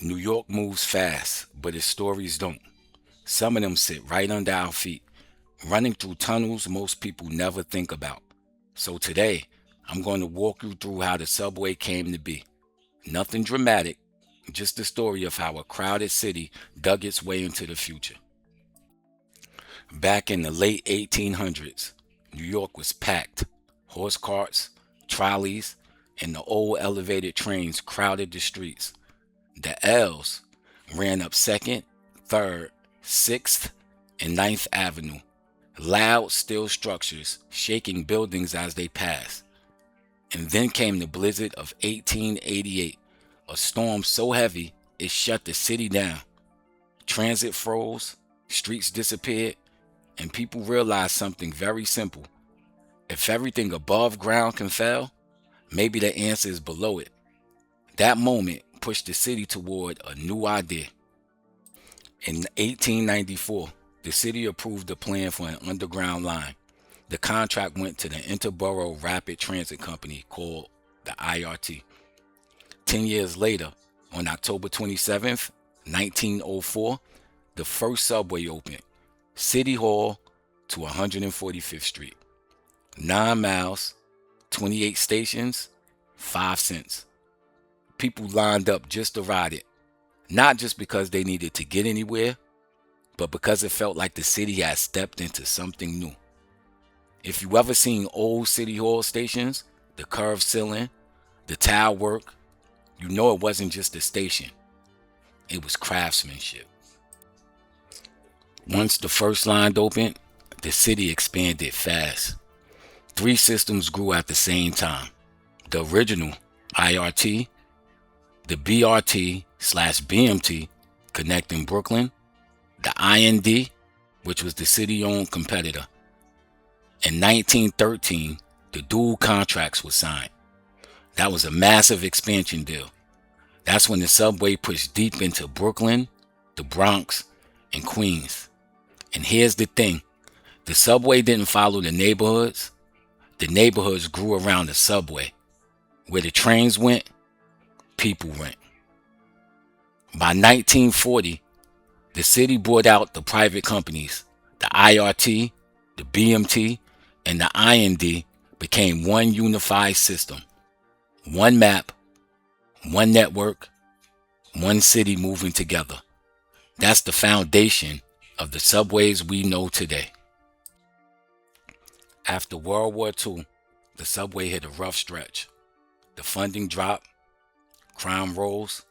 New York moves fast, but its stories don't. Some of them sit right under our feet, running through tunnels most people never think about. So today, I'm going to walk you through how the subway came to be. Nothing dramatic, just the story of how a crowded city dug its way into the future. Back in the late 1800s, New York was packed. Horse carts, trolleys, and the old elevated trains crowded the streets. The L's ran up 2nd, 3rd, 6th, and Ninth Avenue. Loud steel structures shaking buildings as they passed. And then came the blizzard of 1888, a storm so heavy it shut the city down. Transit froze, streets disappeared, and people realized something very simple. If everything above ground can fail, maybe the answer is below it. That moment pushed the city toward a new idea. In 1894, the city approved a plan for an underground line. The contract went to the Interborough Rapid Transit Company called the IRT. 10 years later, on October 27th, 1904, the first subway opened, City Hall to 145th Street. 9 miles, 28 stations, 5 cents. People lined up just to ride it, not just because they needed to get anywhere, but because it felt like the city had stepped into something new. If you ever seen old City Hall stations, the curved ceiling, the tile work, you know it wasn't just a station. It was craftsmanship. Once the first line opened, the city expanded fast. 3 systems grew at the same time. The original IRT, the BRT/BMT connecting Brooklyn, the IND, which was the city-owned competitor. In 1913, the dual contracts were signed. That was a massive expansion deal. That's when the subway pushed deep into Brooklyn, the Bronx, and Queens. And here's the thing, the subway didn't follow the neighborhoods. The neighborhoods grew around the subway. Where the trains went, people went. By 1940, the city bought out the private companies. The IRT, the BMT, and the IND became one unified system. One map, one network, one city moving together. That's the foundation of the subways we know today. After World War II, the subway hit a rough stretch. The funding dropped, crime rose,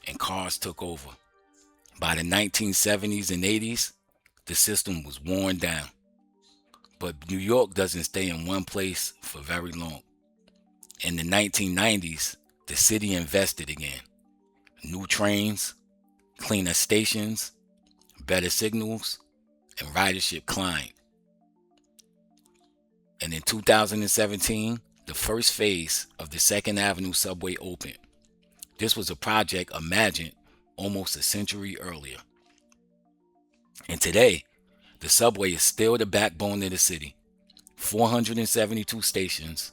and cars took over. By the 1970s and 80s, the system was worn down. But New York doesn't stay in one place for very long. In the 1990s, the city invested again. New trains, cleaner stations, better signals, and ridership climbed. And in 2017, the first phase of the 2nd Avenue subway opened. This was a project imagined almost a century earlier. And today, the subway is still the backbone of the city. 472 stations,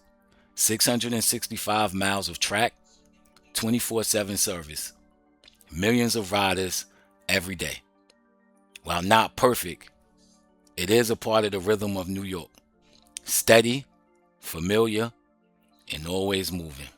665 miles of track, 24/7 service, millions of riders every day. While not perfect, it is a part of the rhythm of New York. Steady, familiar, and always moving.